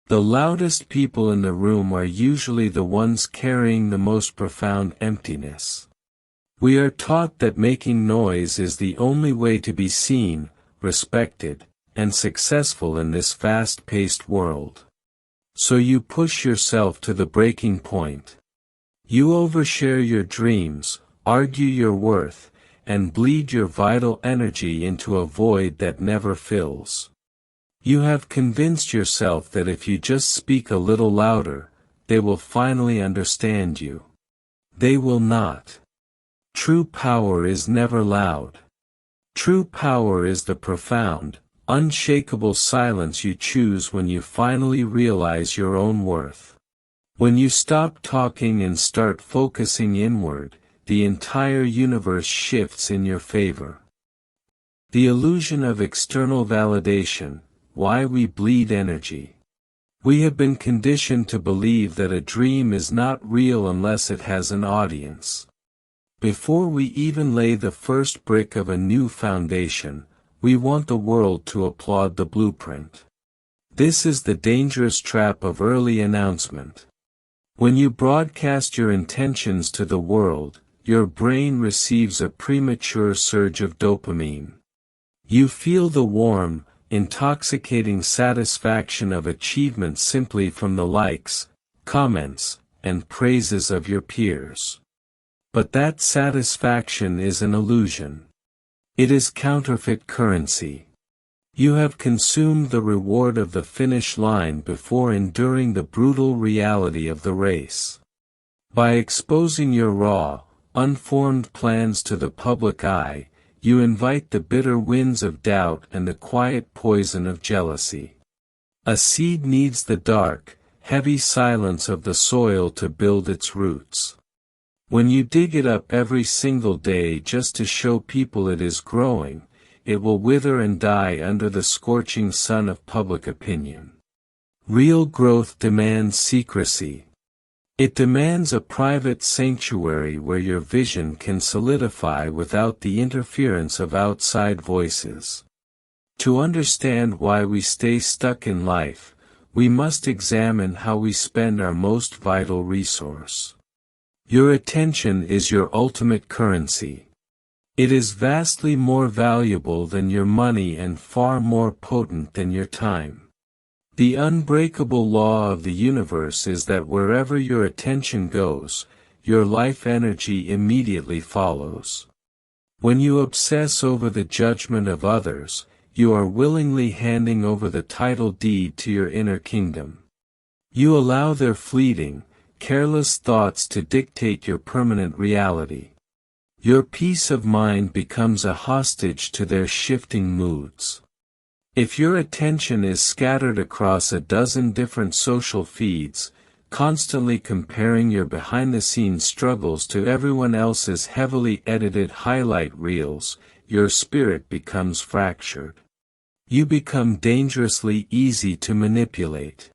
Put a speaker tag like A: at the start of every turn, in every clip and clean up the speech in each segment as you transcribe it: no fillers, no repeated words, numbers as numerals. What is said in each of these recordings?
A: The loudest people in the room are usually the ones carrying the most profound emptiness. We are taught that making noise is the only way to be seen, respected, and successful in this fast-paced world. So you push yourself to the breaking point. You overshare your dreams, argue your worth, and bleed your vital energy into a void that never fills. You have convinced yourself that if you just speak a little louder, they will finally understand you. They will not. True power is never loud. True power is the profound, unshakable silence you choose when you finally realize your own worth. When you stop talking and start focusing inward, the entire universe shifts in your favor. The illusion of external validation, why we bleed energy. We have been conditioned to believe that a dream is not real unless it has an audience. Before we even lay the first brick of a new foundation, we want the world to applaud the blueprint. This is the dangerous trap of early announcement. When you broadcast your intentions to the world, your brain receives a premature surge of dopamine. You feel the warm, intoxicating satisfaction of achievement simply from the likes, comments, and praises of your peers. But that satisfaction is an illusion. It is counterfeit currency. You have consumed the reward of the finish line before enduring the brutal reality of the race. By exposing your raw, unformed plans to the public eye, you invite the bitter winds of doubt and the quiet poison of jealousy. A seed needs the dark, heavy silence of the soil to build its roots. When you dig it up every single day just to show people it is growing, it will wither and die under the scorching sun of public opinion. Real growth demands secrecy. It demands a private sanctuary where your vision can solidify without the interference of outside voices. To understand why we stay stuck in life, we must examine how we spend our most vital resource. Your attention is your ultimate currency. It is vastly more valuable than your money and far more potent than your time. The unbreakable law of the universe is that wherever your attention goes, your life energy immediately follows. When you obsess over the judgment of others, you are willingly handing over the title deed to your inner kingdom. You allow their fleeting, careless thoughts to dictate your permanent reality. Your peace of mind becomes a hostage to their shifting moods. If your attention is scattered across a dozen different social feeds, constantly comparing your behind-the-scenes struggles to everyone else's heavily edited highlight reels, your spirit becomes fractured. You become dangerously easy to manipulate.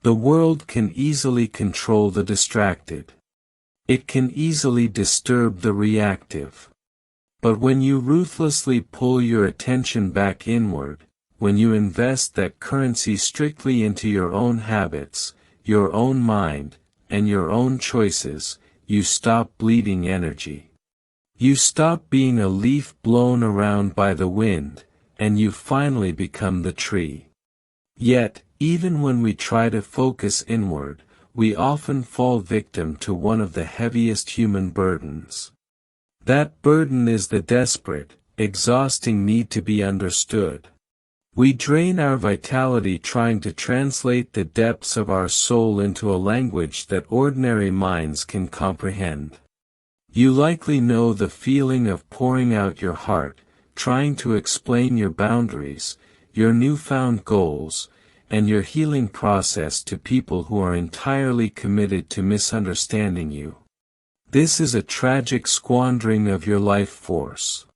A: The world can easily control the distracted. It can easily disturb the reactive. But when you ruthlessly pull your attention back inward, when you invest that currency strictly into your own habits, your own mind, and your own choices, you stop bleeding energy. You stop being a leaf blown around by the wind, and you finally become the tree. Yet, even when we try to focus inward, we often fall victim to one of the heaviest human burdens. That burden is the desperate, exhausting need to be understood. We drain our vitality trying to translate the depths of our soul into a language that ordinary minds can comprehend. You likely know the feeling of pouring out your heart, trying to explain your boundaries, your newfound goals, and your healing process to people who are entirely committed to misunderstanding you. This is a tragic squandering of your life force.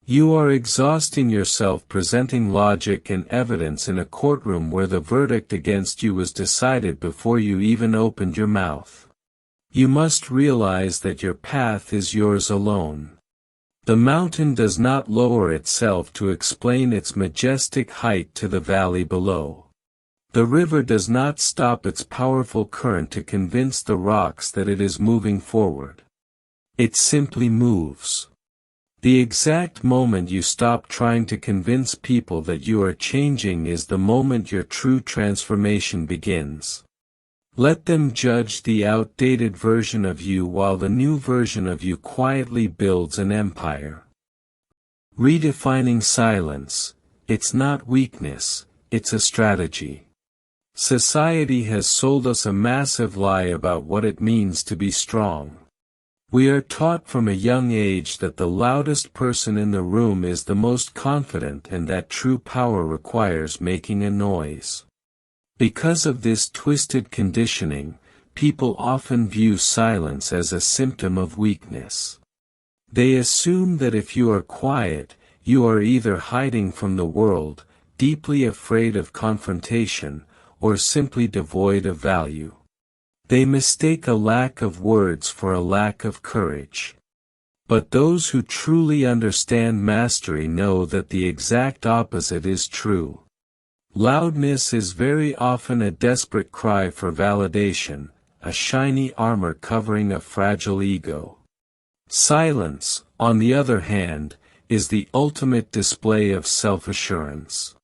A: You are exhausting yourself presenting logic and evidence in a courtroom where the verdict against you was decided before you even opened your mouth. You must realize that your path is yours alone. The mountain does not lower itself to explain its majestic height to the valley below. The river does not stop its powerful current to convince the rocks that it is moving forward. It simply moves. The exact moment you stop trying to convince people that you are changing is the moment your true transformation begins. Let them judge the outdated version of you while the new version of you quietly builds an empire. Redefining silence. It's not weakness, it's a strategy. Society has sold us a massive lie about what it means to be strong. We are taught from a young age that the loudest person in the room is the most confident and that true power requires making a noise. Because of this twisted conditioning, people often view silence as a symptom of weakness. They assume that if you are quiet, you are either hiding from the world, deeply afraid of confrontation, or simply devoid of value. They mistake a lack of words for a lack of courage. But those who truly understand mastery know that the exact opposite is true. Loudness is very often a desperate cry for validation, a shiny armor covering a fragile ego. Silence, on the other hand, is the ultimate display of self-assurance.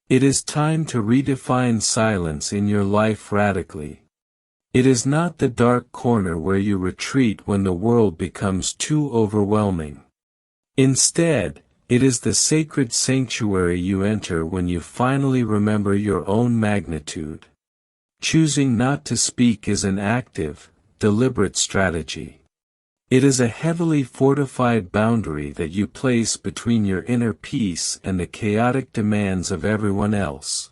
A: It is time to redefine silence in your life radically. It is not the dark corner where you retreat when the world becomes too overwhelming. Instead, it is the sacred sanctuary you enter when you finally remember your own magnitude. Choosing not to speak is an active, deliberate strategy. It is a heavily fortified boundary that you place between your inner peace and the chaotic demands of everyone else.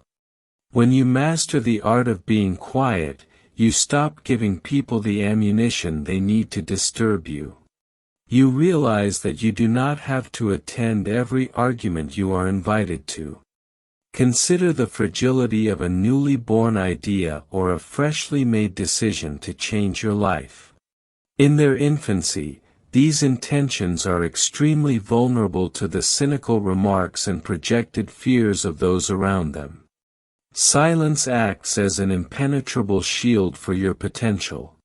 A: When you master the art of being quiet, you stop giving people the ammunition they need to disturb you. You realize that you do not have to attend every argument you are invited to. Consider the fragility of a newly born idea or a freshly made decision to change your life. In their infancy, these intentions are extremely vulnerable to the cynical remarks and projected fears of those around them. Silence acts as an impenetrable shield for your potential.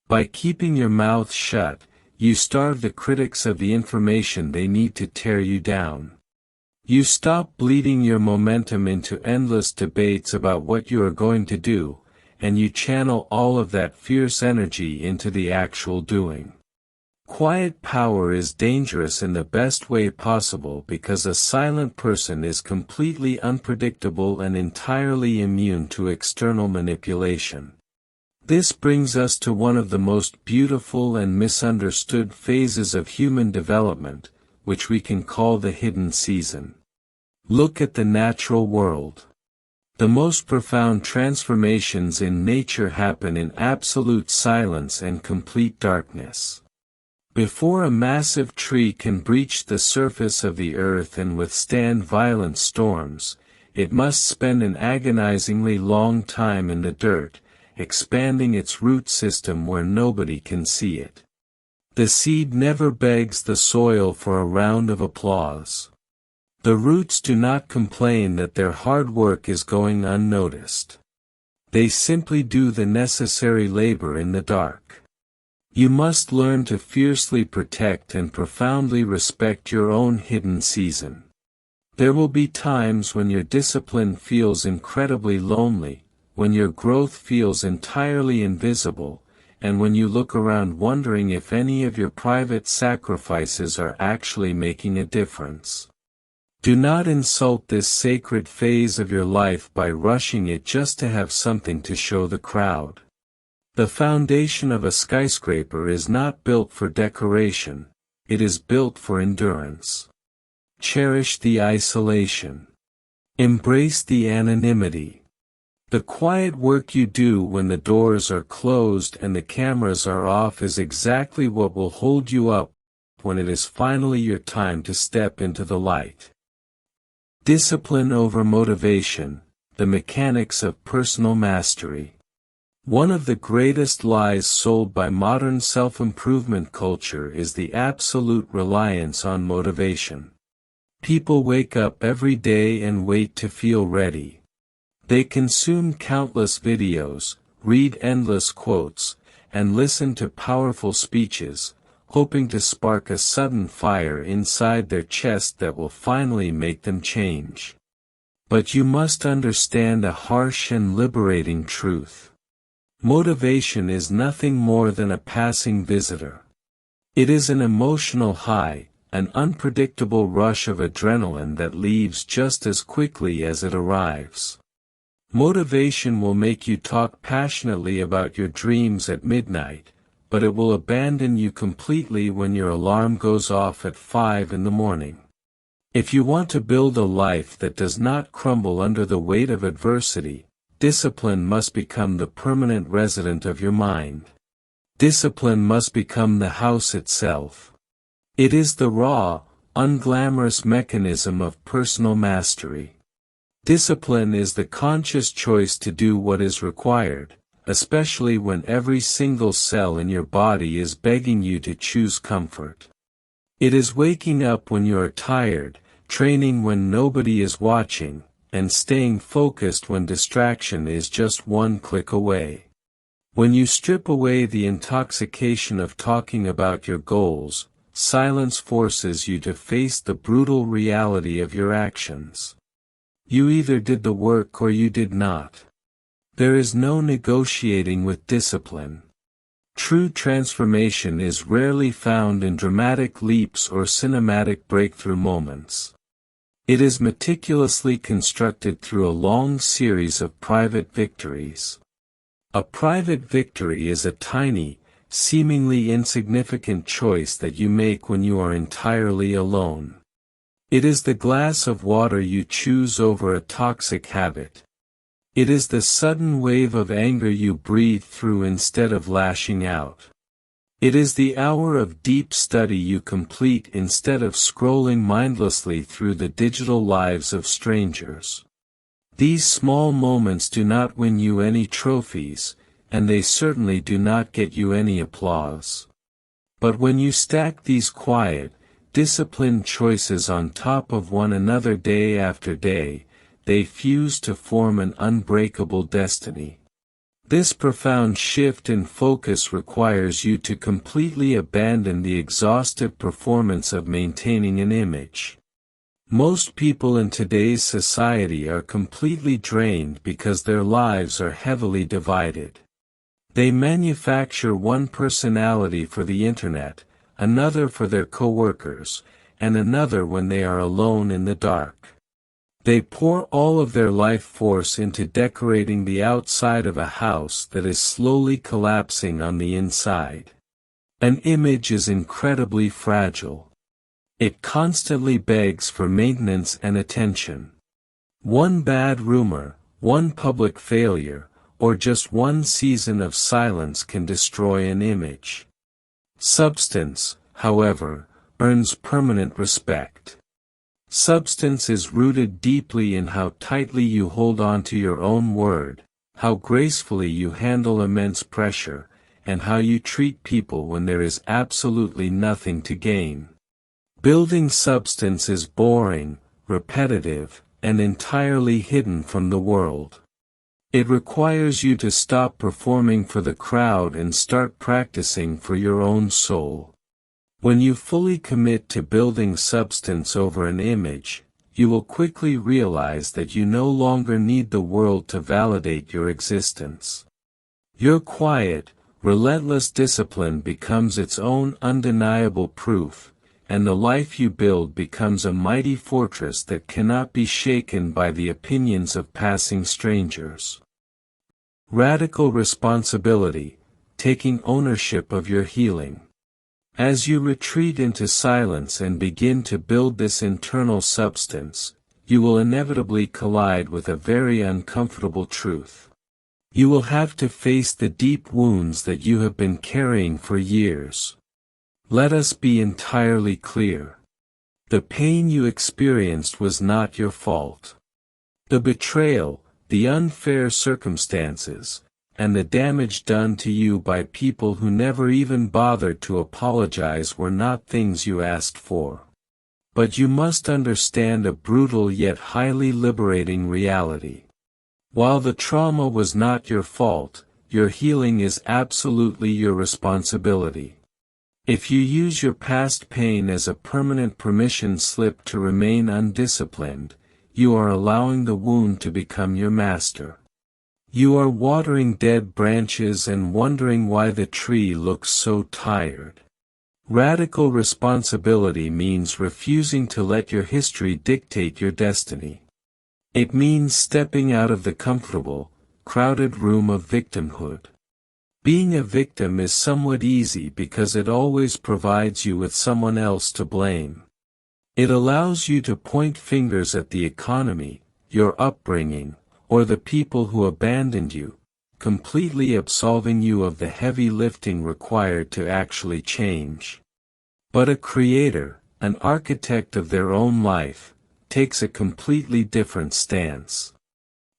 A: By keeping your mouth shut, you starve the critics of the information they need to tear you down. You stop bleeding your momentum into endless debates about what you are going to do, and you channel all of that fierce energy into the actual doing. Quiet power is dangerous in the best way possible because a silent person is completely unpredictable and entirely immune to external manipulation. This brings us to one of the most beautiful and misunderstood phases of human development, which we can call the hidden season. Look at the natural world. The most profound transformations in nature happen in absolute silence and complete darkness. Before a massive tree can breach the surface of the earth and withstand violent storms, it must spend an agonizingly long time in the dirt, expanding its root system where nobody can see it. The seed never begs the soil for a round of applause. The roots do not complain that their hard work is going unnoticed. They simply do the necessary labor in the dark. You must learn to fiercely protect and profoundly respect your own hidden season. There will be times when your discipline feels incredibly lonely, when your growth feels entirely invisible, and when you look around wondering if any of your private sacrifices are actually making a difference. Do not insult this sacred phase of your life by rushing it just to have something to show the crowd. The foundation of a skyscraper is not built for decoration, it is built for endurance. Cherish the isolation. Embrace the anonymity. The quiet work you do when the doors are closed and the cameras are off is exactly what will hold you up when it is finally your time to step into the light. Discipline over motivation, the mechanics of personal mastery. One of the greatest lies sold by modern self-improvement culture is the absolute reliance on motivation. People wake up every day and wait to feel ready. They consume countless videos, read endless quotes, and listen to powerful speeches, hoping to spark a sudden fire inside their chest that will finally make them change. But you must understand a harsh and liberating truth. Motivation is nothing more than a passing visitor. It is an emotional high, an unpredictable rush of adrenaline that leaves just as quickly as it arrives. Motivation will make you talk passionately about your dreams at midnight, but it will abandon you completely when your alarm goes off at 5 in the morning. If you want to build a life that does not crumble under the weight of adversity, discipline must become the permanent resident of your mind. Discipline must become the house itself. It is the raw, unglamorous mechanism of personal mastery. Discipline is the conscious choice to do what is required, especially when every single cell in your body is begging you to choose comfort. It is waking up when you are tired, training when nobody is watching, and staying focused when distraction is just one click away. When you strip away the intoxication of talking about your goals, silence forces you to face the brutal reality of your actions. You either did the work or you did not. There is no negotiating with discipline. True transformation is rarely found in dramatic leaps or cinematic breakthrough moments. It is meticulously constructed through a long series of private victories. A private victory is a tiny, seemingly insignificant choice that you make when you are entirely alone. It is the glass of water you choose over a toxic habit. It is the sudden wave of anger you breathe through instead of lashing out. It is the hour of deep study you complete instead of scrolling mindlessly through the digital lives of strangers. These small moments do not win you any trophies, and they certainly do not get you any applause. But when you stack these quiet, disciplined choices on top of one another day after day, they fuse to form an unbreakable destiny. This profound shift in focus requires you to completely abandon the exhaustive performance of maintaining an image. Most people in today's society are completely drained because their lives are heavily divided. They manufacture one personality for the internet, another for their coworkers, and another when they are alone in the dark. They pour all of their life force into decorating the outside of a house that is slowly collapsing on the inside. An image is incredibly fragile. It constantly begs for maintenance and attention. One bad rumor, one public failure, or just one season of silence can destroy an image. Substance, however, earns permanent respect. Substance is rooted deeply in how tightly you hold on to your own word, how gracefully you handle immense pressure, and how you treat people when there is absolutely nothing to gain. Building substance is boring, repetitive, and entirely hidden from the world. It requires you to stop performing for the crowd and start practicing for your own soul. When you fully commit to building substance over an image, you will quickly realize that you no longer need the world to validate your existence. Your quiet, relentless discipline becomes its own undeniable proof, and the life you build becomes a mighty fortress that cannot be shaken by the opinions of passing strangers. Radical responsibility, taking ownership of your healing. As you retreat into silence and begin to build this internal substance, you will inevitably collide with a very uncomfortable truth. You will have to face the deep wounds that you have been carrying for years. Let us be entirely clear. The pain you experienced was not your fault. The betrayal, the unfair circumstances, and the damage done to you by people who never even bothered to apologize were not things you asked for. But you must understand a brutal yet highly liberating reality. While the trauma was not your fault, your healing is absolutely your responsibility. If you use your past pain as a permanent permission slip to remain undisciplined, you are allowing the wound to become your master. You are watering dead branches and wondering why the tree looks so tired. Radical responsibility means refusing to let your history dictate your destiny. It means stepping out of the comfortable, crowded room of victimhood. Being a victim is somewhat easy because it always provides you with someone else to blame. It allows you to point fingers at the economy, your upbringing, or the people who abandoned you, completely absolving you of the heavy lifting required to actually change. But a creator, an architect of their own life, takes a completely different stance.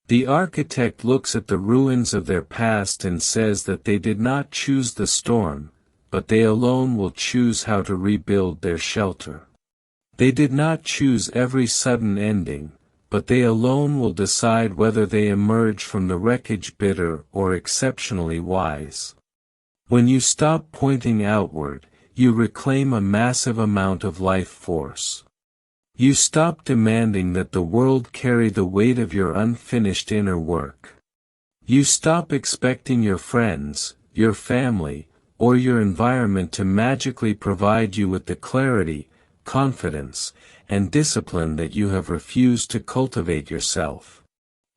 A: The architect looks at the ruins of their past and says that they did not choose the storm, but they alone will choose how to rebuild their shelter. They did not choose every sudden ending, but they alone will decide whether they emerge from the wreckage bitter or exceptionally wise. When you stop pointing outward, you reclaim a massive amount of life force. You stop demanding that the world carry the weight of your unfinished inner work. You stop expecting your friends, your family, or your environment to magically provide you with the clarity, confidence, and discipline that you have refused to cultivate yourself.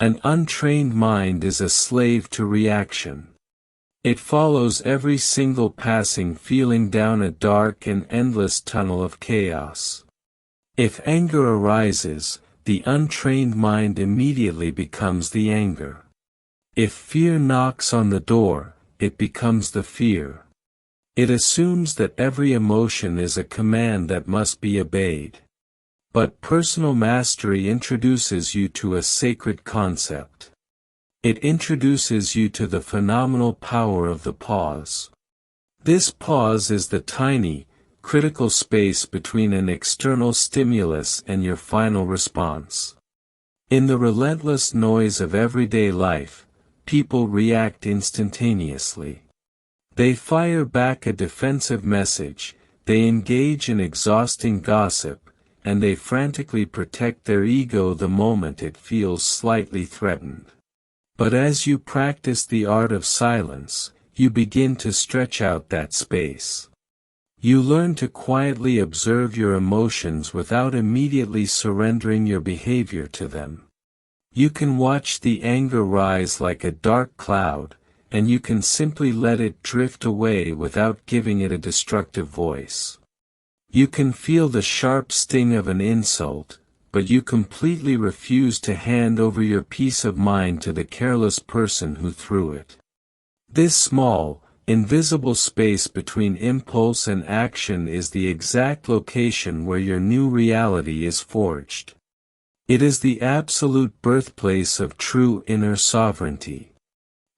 A: An untrained mind is a slave to reaction. It follows every single passing feeling down a dark and endless tunnel of chaos. If anger arises, the untrained mind immediately becomes the anger. If fear knocks on the door, it becomes the fear. It assumes that every emotion is a command that must be obeyed. But personal mastery introduces you to a sacred concept. It introduces you to the phenomenal power of the pause. This pause is the tiny, critical space between an external stimulus and your final response. In the relentless noise of everyday life, people react instantaneously. They fire back a defensive message, they engage in exhausting gossip, and they frantically protect their ego the moment it feels slightly threatened. But as you practice the art of silence, you begin to stretch out that space. You learn to quietly observe your emotions without immediately surrendering your behavior to them. You can watch the anger rise like a dark cloud, and you can simply let it drift away without giving it a destructive voice. You can feel the sharp sting of an insult, but you completely refuse to hand over your peace of mind to the careless person who threw it. This small, invisible space between impulse and action is the exact location where your new reality is forged. It is the absolute birthplace of true inner sovereignty.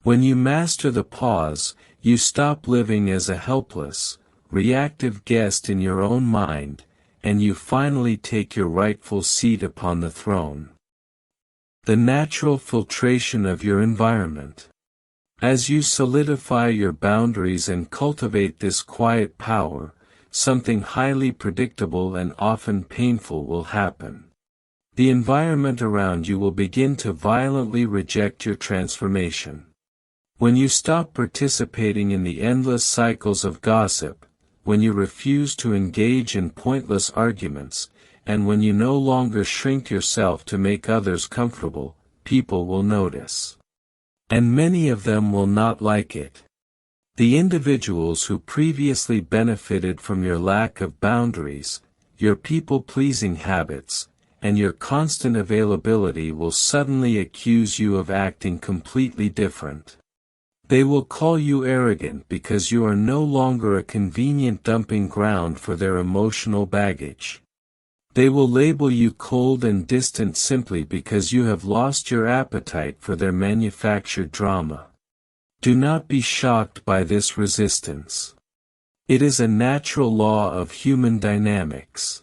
A: When you master the pause, you stop living as a helpless, reactive guest in your own mind, and you finally take your rightful seat upon the throne. The natural filtration of your environment. As you solidify your boundaries and cultivate this quiet power, something highly predictable and often painful will happen. The environment around you will begin to violently reject your transformation. When you stop participating in the endless cycles of gossip, when you refuse to engage in pointless arguments, and when you no longer shrink yourself to make others comfortable, people will notice. And many of them will not like it. The individuals who previously benefited from your lack of boundaries, your people-pleasing habits, and your constant availability will suddenly accuse you of acting completely different. They will call you arrogant because you are no longer a convenient dumping ground for their emotional baggage. They will label you cold and distant simply because you have lost your appetite for their manufactured drama. Do not be shocked by this resistance. It is a natural law of human dynamics.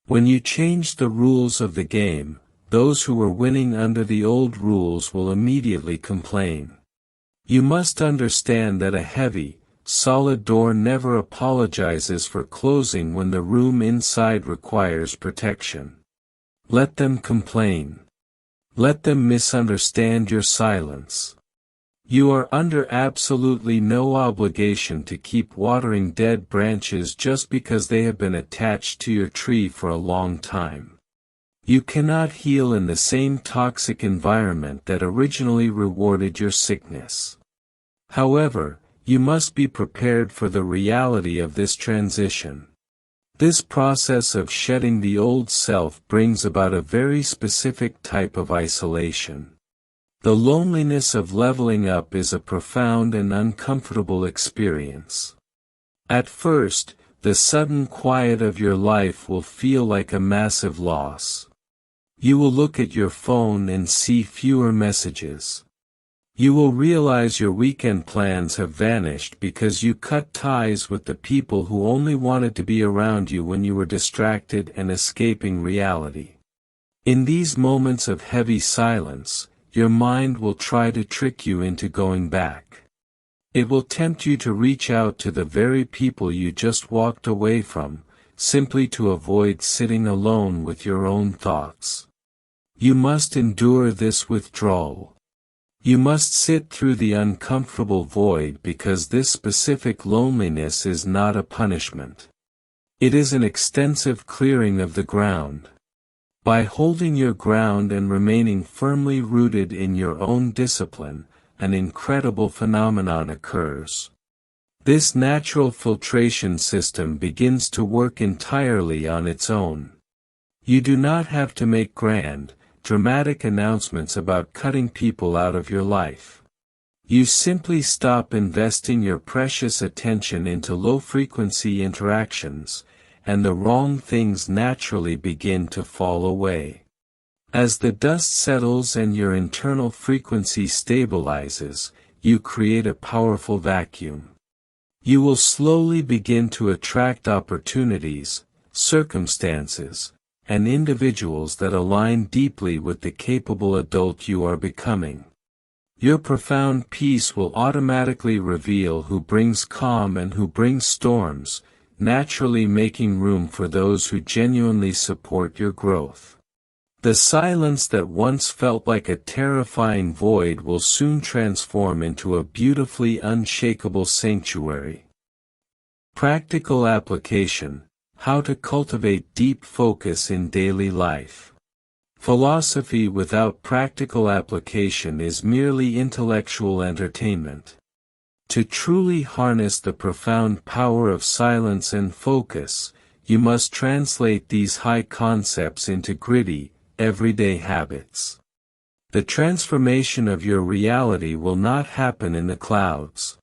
A: When you change the rules of the game, those who were winning under the old rules will immediately complain. You must understand that a heavy, solid door never apologizes for closing when the room inside requires protection. Let them complain. Let them misunderstand your silence. You are under absolutely no obligation to keep watering dead branches just because they have been attached to your tree for a long time. You cannot heal in the same toxic environment that originally rewarded your sickness. However, you must be prepared for the reality of this transition. This process of shedding the old self brings about a very specific type of isolation. The loneliness of leveling up is a profound and uncomfortable experience. At first, the sudden quiet of your life will feel like a massive loss. You will look at your phone and see fewer messages. You will realize your weekend plans have vanished because you cut ties with the people who only wanted to be around you when you were distracted and escaping reality. In these moments of heavy silence, your mind will try to trick you into going back. It will tempt you to reach out to the very people you just walked away from, simply to avoid sitting alone with your own thoughts. You must endure this withdrawal. You must sit through the uncomfortable void because this specific loneliness is not a punishment. It is an extensive clearing of the ground. By holding your ground and remaining firmly rooted in your own discipline, an incredible phenomenon occurs. This natural filtration system begins to work entirely on its own. You do not have to make grand, dramatic announcements about cutting people out of your life. You simply stop investing your precious attention into low-frequency interactions, and the wrong things naturally begin to fall away. As the dust settles and your internal frequency stabilizes, you create a powerful vacuum. You will slowly begin to attract opportunities, circumstances, and individuals that align deeply with the capable adult you are becoming. Your profound peace will automatically reveal who brings calm and who brings storms, naturally making room for those who genuinely support your growth. The silence that once felt like a terrifying void will soon transform into a beautifully unshakable sanctuary. Practical application: how to cultivate deep focus in daily life. Philosophy without practical application is merely intellectual entertainment. To truly harness the profound power of silence and focus, you must translate these high concepts into gritty, everyday habits. The transformation of your reality will not happen in the clouds.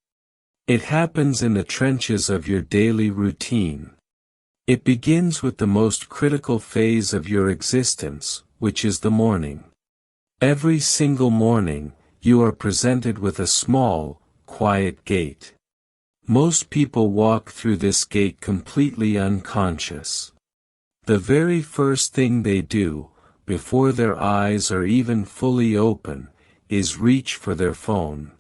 A: It happens in the trenches of your daily routine. It begins with the most critical phase of your existence, which is the morning. Every single morning, you are presented with a small, quiet gate. Most people walk through this gate completely unconscious. The very first thing they do, before their eyes are even fully open, is reach for their phone.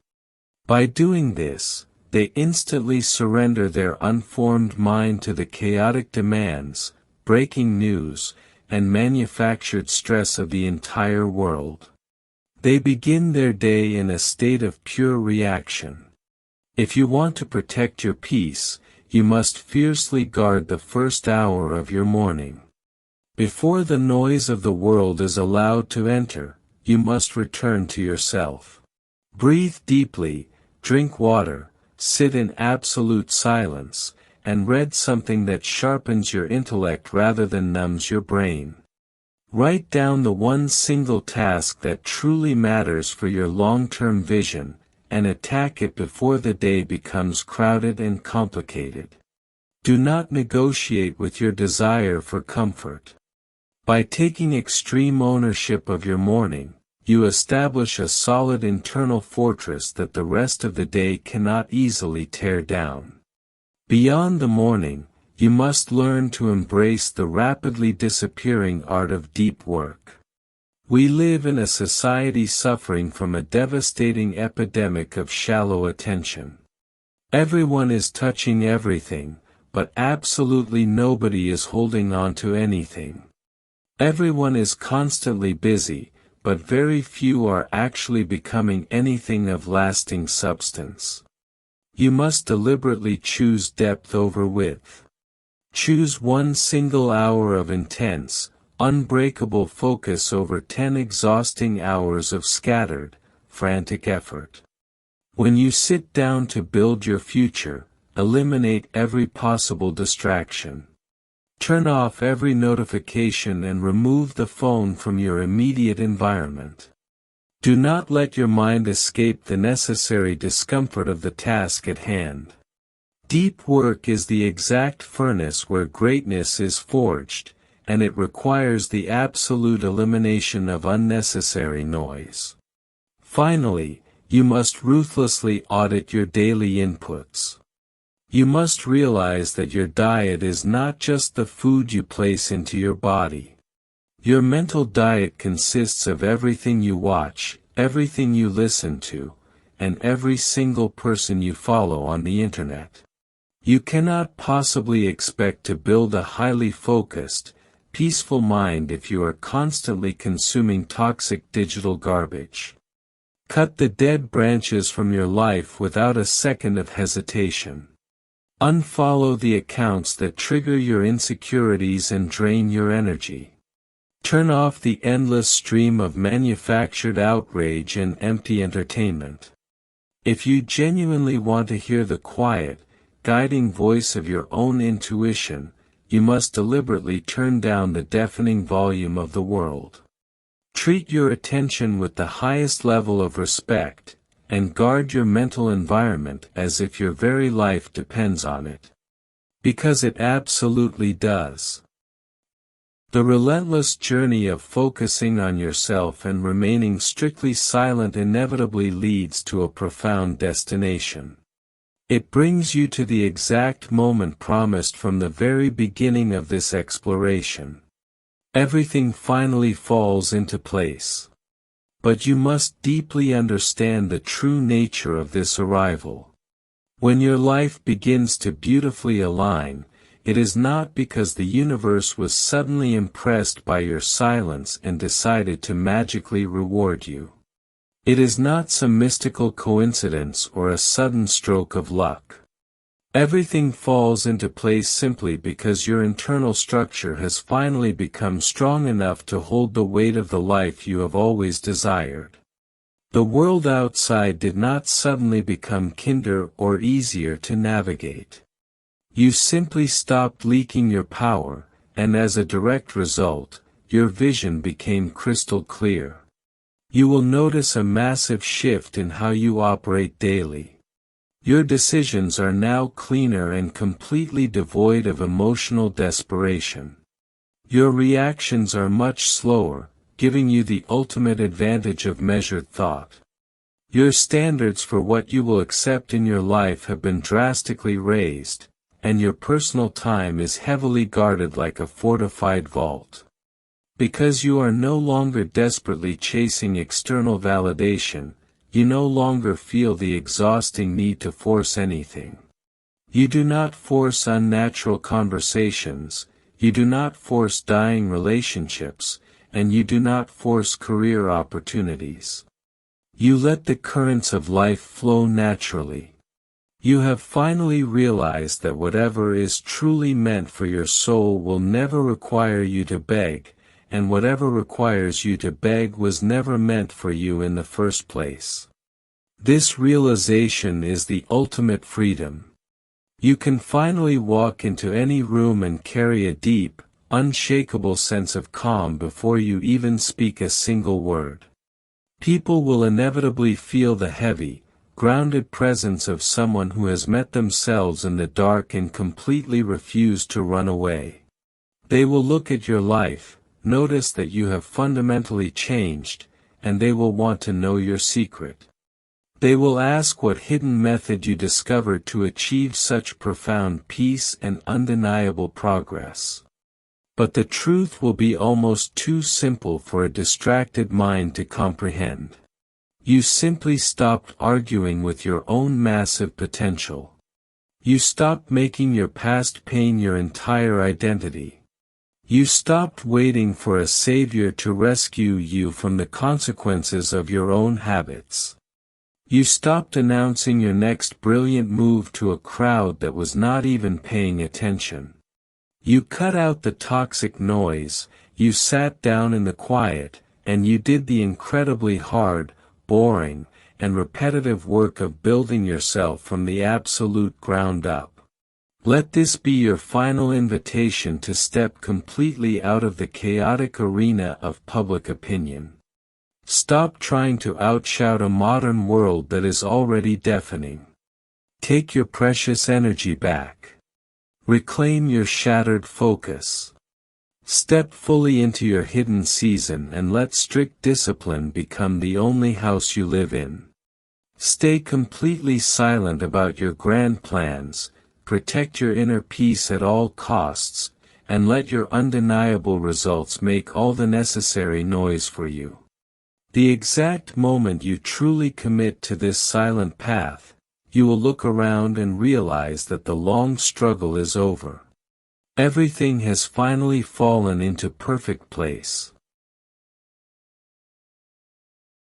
A: By doing this, they instantly surrender their unformed mind to the chaotic demands, breaking news, and manufactured stress of the entire world. They begin their day in a state of pure reaction. If you want to protect your peace, you must fiercely guard the first hour of your morning. Before the noise of the world is allowed to enter, you must return to yourself. Breathe deeply, drink water, sit in absolute silence, and read something that sharpens your intellect rather than numbs your brain. Write down the one single task that truly matters for your long-term vision, and attack it before the day becomes crowded and complicated. Do not negotiate with your desire for comfort. By taking extreme ownership of your morning, you establish a solid internal fortress that the rest of the day cannot easily tear down. Beyond the morning, you must learn to embrace the rapidly disappearing art of deep work. We live in a society suffering from a devastating epidemic of shallow attention. Everyone is touching everything, but absolutely nobody is holding on to anything. Everyone is constantly busy, but very few are actually becoming anything of lasting substance. You must deliberately choose depth over width. Choose one single hour of intense, unbreakable focus over 10 exhausting hours of scattered, frantic effort. When you sit down to build your future, eliminate every possible distraction. Turn off every notification and remove the phone from your immediate environment. Do not let your mind escape the necessary discomfort of the task at hand. Deep work is the exact furnace where greatness is forged, and it requires the absolute elimination of unnecessary noise. Finally, you must ruthlessly audit your daily inputs. You must realize that your diet is not just the food you place into your body. Your mental diet consists of everything you watch, everything you listen to, and every single person you follow on the internet. You cannot possibly expect to build a highly focused, peaceful mind if you are constantly consuming toxic digital garbage. Cut the dead branches from your life without a second of hesitation. Unfollow the accounts that trigger your insecurities and drain your energy. Turn off the endless stream of manufactured outrage and empty entertainment. If you genuinely want to hear the quiet, guiding voice of your own intuition, you must deliberately turn down the deafening volume of the world. Treat your attention with the highest level of respect, and guard your mental environment as if your very life depends on it. Because it absolutely does. The relentless journey of focusing on yourself and remaining strictly silent inevitably leads to a profound destination. It brings you to the exact moment promised from the very beginning of this exploration. Everything finally falls into place. But you must deeply understand the true nature of this arrival. When your life begins to beautifully align, it is not because the universe was suddenly impressed by your silence and decided to magically reward you. It is not some mystical coincidence or a sudden stroke of luck. Everything falls into place simply because your internal structure has finally become strong enough to hold the weight of the life you have always desired. The world outside did not suddenly become kinder or easier to navigate. You simply stopped leaking your power, and as a direct result, your vision became crystal clear. You will notice a massive shift in how you operate daily. Your decisions are now cleaner and completely devoid of emotional desperation. Your reactions are much slower, giving you the ultimate advantage of measured thought. Your standards for what you will accept in your life have been drastically raised, and your personal time is heavily guarded like a fortified vault. Because you are no longer desperately chasing external validation, you no longer feel the exhausting need to force anything. You do not force unnatural conversations, you do not force dying relationships, and you do not force career opportunities. You let the currents of life flow naturally. You have finally realized that whatever is truly meant for your soul will never require you to beg, and whatever requires you to beg was never meant for you in the first place. This realization is the ultimate freedom. You can finally walk into any room and carry a deep, unshakable sense of calm before you even speak a single word. People will inevitably feel the heavy, grounded presence of someone who has met themselves in the dark and completely refused to run away. They will look at your life, notice that you have fundamentally changed, and they will want to know your secret. They will ask what hidden method you discovered to achieve such profound peace and undeniable progress. But the truth will be almost too simple for a distracted mind to comprehend. You simply stopped arguing with your own massive potential. You stopped making your past pain your entire identity. You stopped waiting for a savior to rescue you from the consequences of your own habits. You stopped announcing your next brilliant move to a crowd that was not even paying attention. You cut out the toxic noise, you sat down in the quiet, and you did the incredibly hard, boring, and repetitive work of building yourself from the absolute ground up. Let this be your final invitation to step completely out of the chaotic arena of public opinion. Stop trying to outshout a modern world that is already deafening. Take your precious energy back. Reclaim your shattered focus. Step fully into your hidden season and let strict discipline become the only house you live in. Stay completely silent about your grand plans, protect your inner peace at all costs, and let your undeniable results make all the necessary noise for you. The exact moment you truly commit to this silent path, you will look around and realize that the long struggle is over. Everything has finally fallen into perfect place.